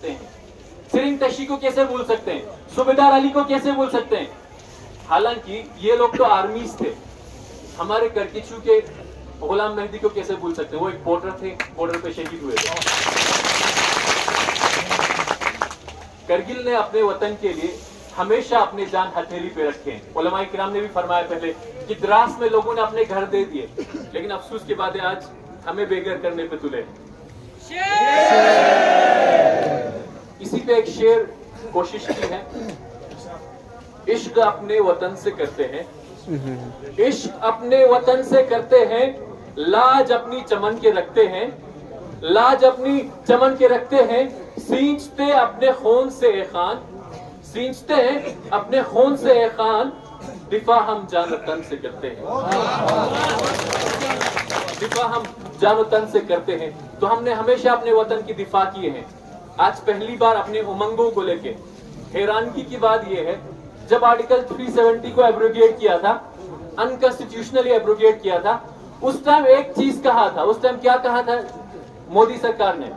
सकते हैं, सिरिंग तशी को कैसे भूल सकते हैं, सूबेदार अली को कैसे भूल सकते हैं। हालांकि ये लोग तो आर्मीज थे। हमारे करकिचू के गुलाम मेहदी को कैसे भूल सकते हैं, वो एक बॉर्डर थे, बॉर्डर पे शहीद हुए थे। करगिल ने अपने वतन के लिए हमेशा अपनी जान हथेली पे रखे हैं। उलमाए किराम ने भी फरमाया पहले कि द्रास में लोगों ने अपने घर दे दिए, लेकिन अफसोस की बात है आज हमें बेघर करने पे तुले। इसी पे एक शेर कोशिश की है, इश्क अपने वतन से करते हैं, इश्क अपने वतन से करते हैं, लाज अपनी चमन के रखते हैं, लाज अपनी चमन के रखते हैं, सींचते अपने खून से ए खान, सींचते हैं अपने खून से ए खान, दिफा हम जान तन से करते हैं, दिफा हम जान तन से करते हैं। तो हमने हमेशा अपने वतन की दिफा किए हैं। आज पहली बार अपने उमंगों को लेके हैरानगी की बात यह है, जब आर्टिकल 370 को एब्रोगेट किया था, अनकॉन्स्टिट्यूशनली एब्रोगेट किया था, उस टाइम एक चीज कहा था। उस टाइम क्या कहा था मोदी सरकार ने?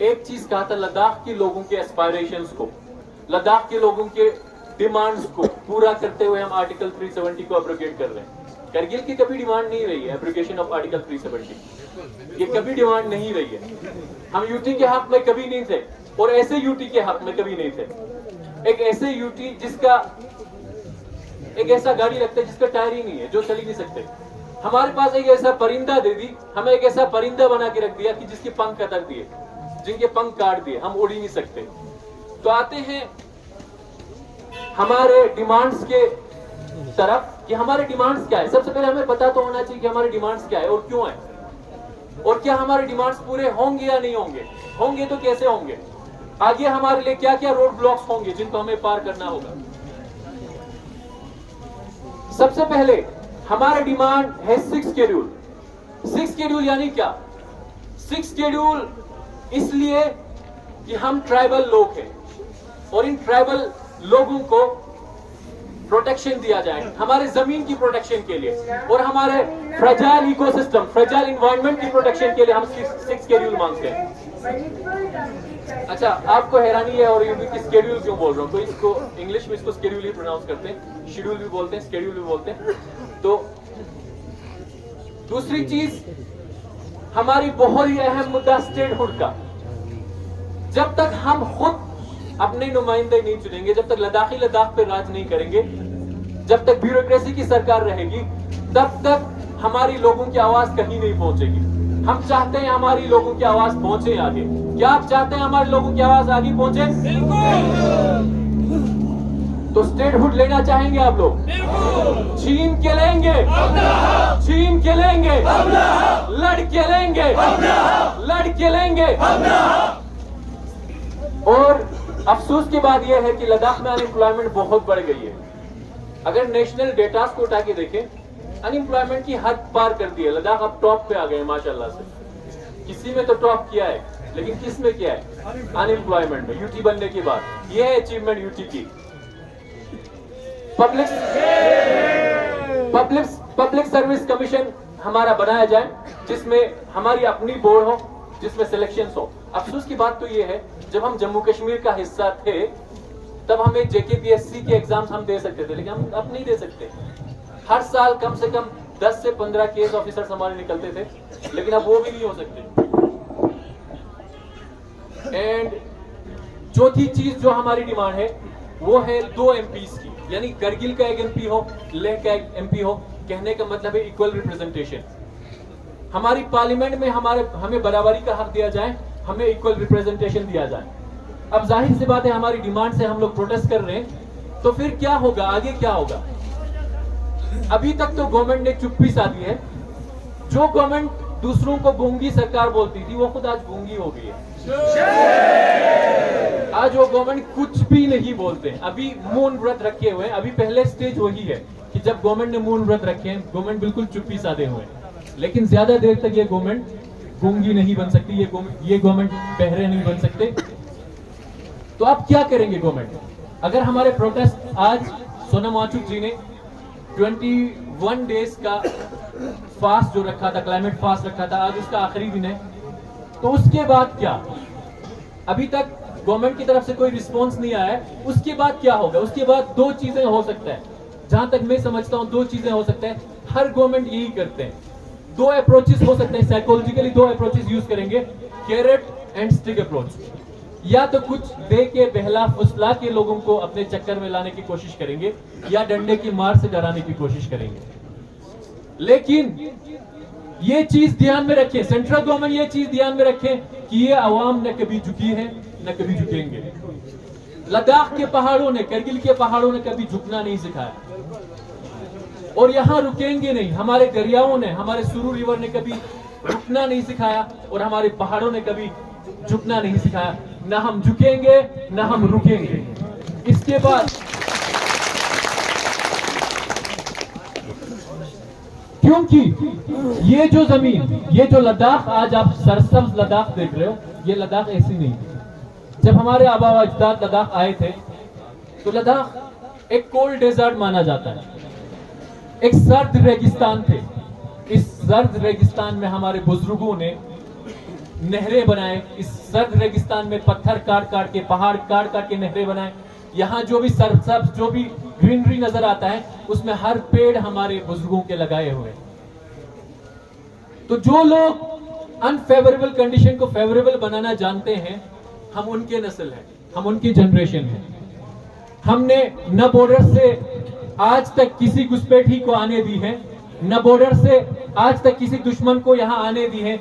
एक चीज कहा था, लद्दाख के लोगों के एस्पायरेशंस को, लद्दाख के लोगों के डिमांड्स को पूरा करते हुए हम आर्टिकल 370 को एब्रोगेट कर रहे हैं। करगिल की कभी डिमांड नहीं रही है एब्रोगेशन ऑफ आर्टिकल 370, ये कभी डिमांड नहीं रही है। हम यूटी के हक में कभी नहीं थे और ऐसे यूटी के हक में कभी नहीं थे। एक ऐसे यूटी जिसका एक ऐसा गाड़ी लगता है जिसका टायर ही नहीं है, जो चल ही नहीं सकते। हमारे पास एक ऐसा परिंदा दे दी, हमें एक ऐसा परिंदा बना के रख दिया कि जिसके पंख कतर दिए, जिनके पंख काट दिए, हम उड़ ही नहीं सकते। तो आते हैं हमारे डिमांड्स के तरफ कि हमारे डिमांड्स क्या है। सबसे पहले हमें पता तो होना चाहिए कि हमारे डिमांड्स क्या है और क्यों है, और क्या हमारे डिमांड्स पूरे होंगे या नहीं होंगे, होंगे तो कैसे होंगे, आगे हमारे लिए क्या क्या रोड ब्लॉक्स होंगे जिनको हमें पार करना होगा। सबसे पहले हमारा डिमांड है 6 शेड्यूल। 6 शेड्यूल यानी क्या? 6 शेड्यूल इसलिए कि हम ट्राइबल लोग हैं और इन ट्राइबल लोगों को प्रोटेक्शन दिया जाए, हमारे जमीन की प्रोटेक्शन के लिए और हमारे फ्रेजाइल इकोसिस्टम, फ्रेजाइल एनवायरनमेंट की प्रोटेक्शन के लिए हम 6 शेड्यूल मांगते हैं। अच्छा, आपको हैरानी है और यूपी की शेड्यूल क्यों बोल रहा हूँ, तो इसको इंग्लिश में इसको शेड्यूल ही प्रोनाउंस करते हैं, शेड्यूल भी बोलते हैं, शेड्यूल भी बोलते हैं। तो दूसरी चीज, हमारी बहुत ही अहम मुद्दा स्टेटहुड का। जब तक हम खुद अपने नुमाइंदे नहीं चुनेंगे, जब तक लद्दाखी लद्दाख पे राज नहीं करेंगे, जब तक ब्यूरोक्रेसी की सरकार रहेगी, तब तक हमारी लोगों की आवाज कहीं नहीं पहुंचेगी। हम चाहते हैं हमारी लोगों की आवाज पहुंचे आगे। क्या आप चाहते हैं हमारे लोगों की आवाज आगे पहुंचे? तो स्टेटहुड लेना चाहेंगे आप लोग? छीन के लेंगे, छीन के लेंगे, लड़ के लेंगे, लड़ के लेंगे। और अफसोस की बात यह है कि लद्दाख में अनएम्प्लॉयमेंट बहुत बढ़ गई है। अगर नेशनल डेटा को उठा के देखें, अनएम्प्लॉयमेंट की हद पार कर दी है। लद्दाख अब टॉप पे आ गए माशाल्लाह से। किसी में तो टॉप किया है, लेकिन किस में किया है? अनएम्प्लॉयमेंट में, यूटी बनने के बाद। यह है अचीवमेंट यूटी की। पब्लिक सर्विस कमीशन हमारा बनाया जाए, जिसमें हमारी अपनी बोर्ड हो, जिसमें सिलेक्शन हो। अफसोस की बात तो ये है, जब हम जम्मू कश्मीर का हिस्सा थे तब हमें जेकेपीएससी के एग्जाम्स हम दे सकते थे, लेकिन हम अब नहीं दे सकते। हर साल कम से कम 10 से 15 केस ऑफिसर्स हमारे निकलते थे, लेकिन अब वो भी नहीं हो सकते। एंड चौथी चीज जो हमारी डिमांड है वो है 2 एमपीज की, यानी करगिल का एक एमपी हो, लेह का एक एमपी हो। कहने का मतलब है इक्वल रिप्रेजेंटेशन। हमारी पार्लियामेंट में हमें बराबरी का हक दिया जाए, हमें इक्वल रिप्रेजेंटेशन दिया जाए। अब जाहिर सी बात है हमारी डिमांड से हम लोग प्रोटेस्ट कर रहे हैं, तो फिर क्या होगा, आगे क्या होगा? अभी तक तो गवर्नमेंट ने चुप्पी साधी है। जो गवर्नमेंट दूसरों को गूंगी सरकार बोलती थी, वो खुद आज गूंगी हो गई है। आज वो गवर्नमेंट कुछ भी नहीं बोलते। अभी मौन व्रत रखे हुए हैं। अभी पहले स्टेज वही है कि जब गवर्नमेंट ने मौन व्रत रखे हैं, गवर्नमेंट बिल्कुल चुप्पी साधे हुए हैं। लेकिन ज्यादा देर तक ये गवर्नमेंट गूंगी नहीं बन सकती, ये गवर्नमेंट बहरे नहीं बन सकते। तो आप क्या करेंगे गवर्नमेंट? अगर हमारे प्रोटेस्ट आज सोनम वांगचुक जी ने 21 डेज का फास्ट जो रखा था, क्लाइमेट फास्ट रखा था, आज उसका आखिरी दिन है, तो उसके बाद क्या? अभी तक गवर्नमेंट की तरफ से कोई रिस्पॉन्स नहीं आया है, उसके बाद क्या होगा? उसके बाद दो चीजें हो सकता है, जहां तक मैं समझता हूं दो चीजें हो सकता है। हर गवर्नमेंट यही करते हैं, दो अप्रोचेस हो सकते हैं, साइकोलॉजिकली दो अप्रोचेस यूज करेंगे, कैरेट एंड स्टिक अप्रोच। या तो कुछ दे के बहला फुसला के लोगों को अपने चक्कर में लाने की कोशिश करेंगे, या डंडे की मार से डराने की कोशिश करेंगे। लेकिन ये चीज ध्यान में रखें, सेंट्रल गवर्नमेंट ये चीज ध्यान में रखें कि ये अवाम न कभी झुकी है न कभी झुकेंगे। लद्दाख के पहाड़ों ने, करगिल के पहाड़ों ने कभी झुकना नहीं सिखाया, और यहां रुकेंगे नहीं। हमारे दरियाओं ने, हमारे सुरू रिवर ने कभी रुकना नहीं सिखाया, और हमारे पहाड़ों ने कभी झुकना नहीं सिखाया। ना हम झुकेंगे ना हम रुकेंगे। इसके बाद क्योंकि ये जो जमीन, ये जो लद्दाख आज आप सरसब्ज लद्दाख देख रहे हो, ये लद्दाख ऐसी नहीं थी। जब हमारे आबा व अजदाद लद्दाख आए थे तो लद्दाख एक कोल्ड डेजर्ट माना जाता है, एक सर्द रेगिस्तान थे। इस सर्द रेगिस्तान में हमारे बुजुर्गों ने नहरें बनाए, इस सर्द रेगिस्तान में पत्थर काट काट के, पहाड़ काट काट के नहरें बनाए। यहाँ जो भी सरसब्ज, जो भी ग्रीनरी नजर आता है, उसमें हर पेड़ हमारे बुजुर्गों के लगाए हुए। तो जो लोग अनफेवरेबल कंडीशन को फेवरेबल बनाना जानते हैं, हम उनके नस्ल हैं, हम उनकी जनरेशन हैं। हमने न बॉर्डर से आज तक किसी घुसपैठी को आने दी है, न बॉर्डर से आज तक किसी दुश्मन को यहां आने दी है,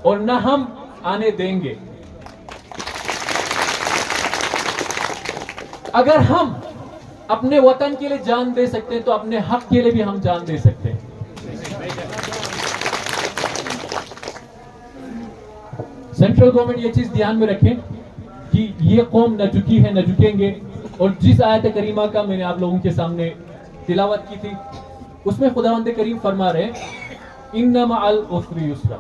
और न हम आने देंगे। अगर हम अपने वतन के लिए जान दे सकते हैं तो अपने हक के लिए भी हम जान दे सकते हैं। सेंट्रल गवर्नमेंट ये चीज ध्यान में रखें कि ये कौम न झुकी है न झुकेंगे। और जिस आयत करीमा का मैंने आप लोगों के सामने तिलावत की थी, उसमें खुदावंद करीम फरमा रहे हैं, इन्ना मअल उस्री युस्रा,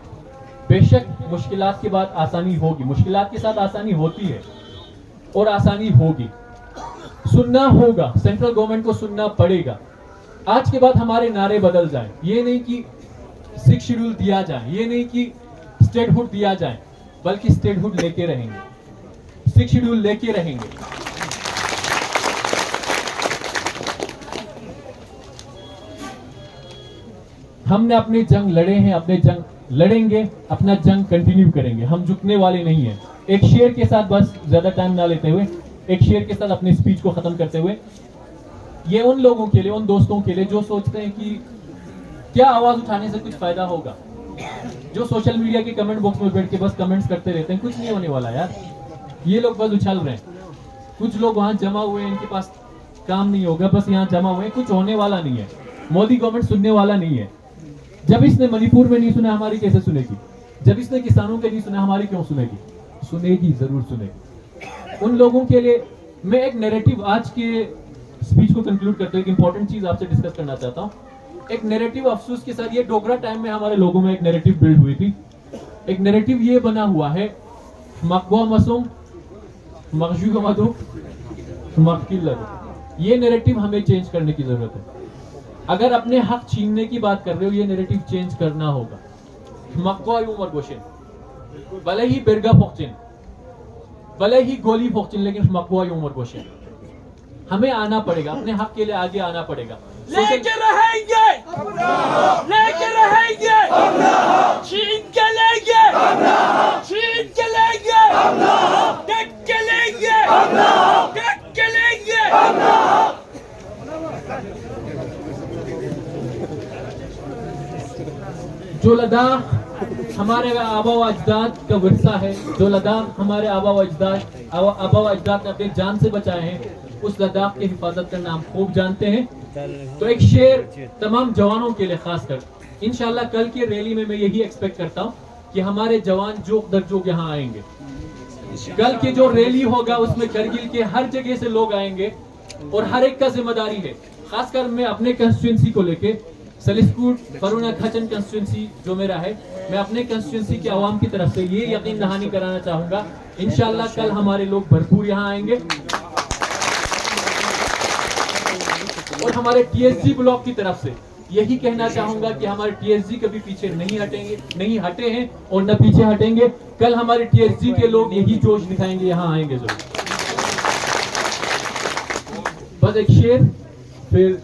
बेशक मुश्किलात के बाद आसानी होगी। मुश्किलात के साथ आसानी होती है और आसानी होगी। सुनना होगा, सेंट्रल गवर्नमेंट को सुनना पड़ेगा। आज के बाद हमारे नारे बदल जाएं। ये नहीं कि 6 शेड्यूल दिया जाए, ये नहीं कि स्टेटहुड दिया जाए, बल्कि स्टेटहुड लेके रहेंगे, 6 शेड्यूल लेके रहेंगे। हमने अपनी जंग लड़े हैं, अपने जंग लड़ेंगे, अपना जंग कंटिन्यू करेंगे, हम झुकने वाले नहीं हैं। एक शेर के साथ, बस ज्यादा टाइम ना लेते हुए, एक शेर के साथ अपनी स्पीच को खत्म करते हुए, ये उन लोगों के लिए, उन दोस्तों के लिए जो सोचते हैं कि क्या आवाज उठाने से कुछ फायदा होगा, जो सोशल मीडिया के कमेंट बॉक्स में बैठ के बस कमेंट्स करते रहते हैं, कुछ नहीं होने वाला यार, ये लोग बस उछल रहे हैं। कुछ लोग वहां जमा हुए हैं, इनके पास काम नहीं होगा, बस यहाँ जमा हुए हैं, कुछ होने वाला नहीं है। मोदी गवर्नमेंट सुनने वाला नहीं है। जब इसने मणिपुर में नहीं सुना, हमारी कैसे सुनेगी? जब इसने किसानों के नहीं सुना, हमारी क्यों सुनेगी? सुनेगी, जरूर सुनेगी। उन लोगों के लिए मैं एक नैरेटिव, आज के स्पीच को कंक्लूड करते हुए एक इंपॉर्टेंट चीज आपसे डिस्कस करना चाहता हूँ। एक नैरेटिव अफसोस के साथ, ये डोगरा टाइम में हमारे लोगों में एक नैरेटिव बिल्ड हुई थी। एक नैरेटिव ये बना हुआ है, मकबा मसूम मखजू मधु मक्किल लगो। ये नैरेटिव हमें चेंज करने की जरूरत है। अगर अपने हक छीनने की बात कर रहे हो, ये नैरेटिव चेंज करना होगा। मक्का उमर गोशिन, भले ही बिरगा फोक्चिन, भले ही गोली फोक्चिन, लेकिन मक्का उमर गोशिन हमें आना पड़ेगा, अपने हक के लिए आगे आना पड़ेगा। लेके रहेंगे, लेके रहेंगे, छीन के लेंगे, छीन के लेंगे, टेक के लेंगे, टेक के लेंगे। जो लद्दाख हमारे आबा व अजदाद का विरसा है, जो लद्दाख हमारे आबा व अजदाद ने अपनी जान से बचाए हैं, उस लद्दाख की हिफाजत करना हम खूब जानते हैं। तो एक शेर तमाम जवानों के लिए खास कर, इंशाल्लाह कल की रैली में मैं यही एक्सपेक्ट करता हूँ कि हमारे जवान जोक दर जोक यहाँ आएंगे। कल की जो रैली होगा उसमें करगिल के हर जगह से लोग आएंगे और हर एक का जिम्मेदारी है। खासकर मैं अपने कंस्टिट्यूंसी को लेके, सलिस्कूट फरुना खचन कंस्टिट्यूंसी जो मेरा है, मैं अपने कंस्टिट्यूंसी के आवाम की तरफ से ये यकीन दहानी कराना चाहूंगा, इंशाल्लाह कल हमारे लोग भरपूर यहाँ आएंगे। और हमारे टीएसजी ब्लॉक की तरफ से यही कहना चाहूंगा कि हमारे टीएसजी कभी पीछे नहीं हटेंगे, नहीं हटे हैं और न पीछे हटेंगे। कल हमारे टीएसजी के लोग यही जोश दिखाएंगे, यहाँ आएंगे जरूर। बस एक शेर फिर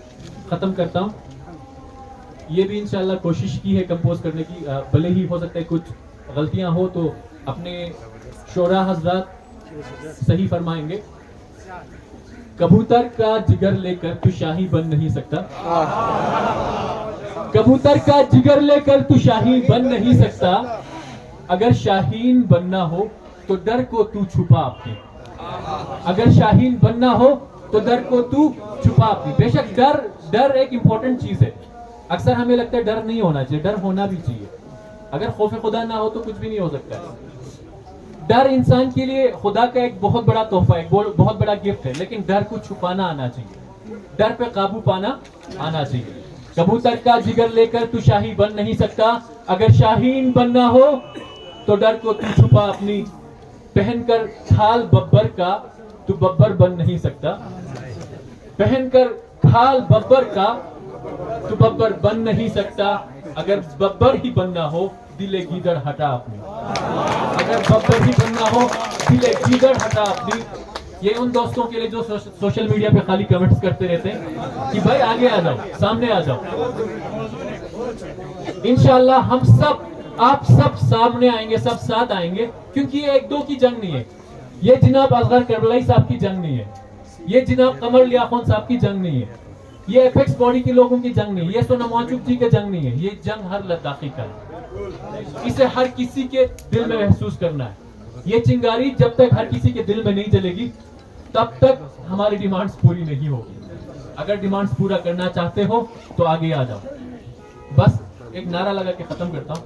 खत्म करता हूं। ये भी इंशाल्लाह कोशिश की है कंपोज करने की, भले ही हो सकता है कुछ गलतियां हो तो अपने शोरा हजरात सही फरमाएंगे। कबूतर का जिगर लेकर तू शाही बन नहीं सकता, कबूतर का जिगर लेकर तू शाही बन नहीं सकता। अगर शाहीन बनना हो तो डर को तू छुपा अपने, अगर शाहीन बनना हो तो डर को तू छुपा अपनी। बेशक डर एक इंपॉर्टेंट चीज है। अक्सर हमें लगता है डर नहीं होना चाहिए, डर होना भी चाहिए। अगर खौफ खुदा ना हो तो कुछ भी नहीं हो सकता है। डर इंसान के लिए खुदा का एक बहुत बड़ा तोहफा है, बहुत बड़ा गिफ्ट है, लेकिन डर को छुपाना आना चाहिए, डर पे काबू पाना आना चाहिए। कबूतर का जिगर लेकर तू शाही बन नहीं सकता, अगर शाहीन बनना हो तो डर को तू छुपा अपनी। पहनकर खाल बब्बर का तू बब्बर बन नहीं सकता, पहनकर खाल बब्बर का तू बब्बर बन नहीं सकता। अगर बब्बर ही बनना हो दिले गीदड़ हटा अपनी, अगर बब्बर ही बनना हो दिले गीदड़ हटा अपनी। ये उन दोस्तों के लिए जो सोशल मीडिया पे खाली कमेंट्स करते रहते हैं कि भाई आगे आ जाओ, सामने आ जाओ। इंशाल्लाह हम सब, आप सब सामने आएंगे, सब साथ आएंगे, क्योंकि ये एक दो की जंग नहीं है। ये जनाब असगर करबलाई साहब की जंग नहीं है, ये जनाब कमर लियाखोन साहब की जंग नहीं है, ये एपेक्स बॉडी के लोगों की जंग नहीं है, ये सोनम वांगचुक जी की जंग नहीं है। ये जंग हर लद्दाखी का है, इसे हर किसी के दिल में महसूस करना है। ये चिंगारी जब तक हर किसी के दिल में नहीं जलेगी तब तक हमारी डिमांड्स पूरी नहीं होगी। अगर डिमांड्स पूरा करना चाहते हो तो आगे आ जाओ। बस एक नारा लगा के खत्म करता हूं।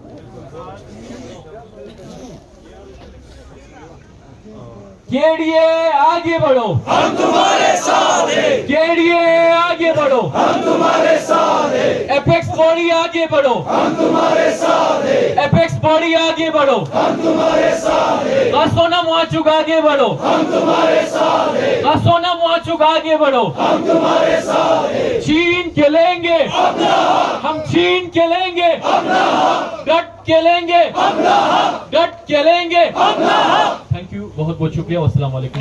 केडीए आगे बढ़ो, हम तुम्हारे साथ हैं, केडीए आगे बढ़ो, हम तुम्हारे साथ हैं, एपेक्स बॉडी आगे बढ़ो, हम तुम्हारे साथ हैं, एपेक्स बॉडी आगे बढ़ो, हम तुम्हारे साथ हैं, सोनम वांगचुक आगे बढ़ो, हम तुम्हारे साथ हैं, सोनम वांगचुक आगे बढ़ो। हम तुम्हारे साथ हैं। छीन के लेंगे अपना हक, हम, छीन के लेंगे अपना हक, डट के लेंगे, अपना हक, डट के लेंगे। अपना हक। थैंक यू, बहुत बहुत शुक्रिया। अस्सलाम वालेकुम।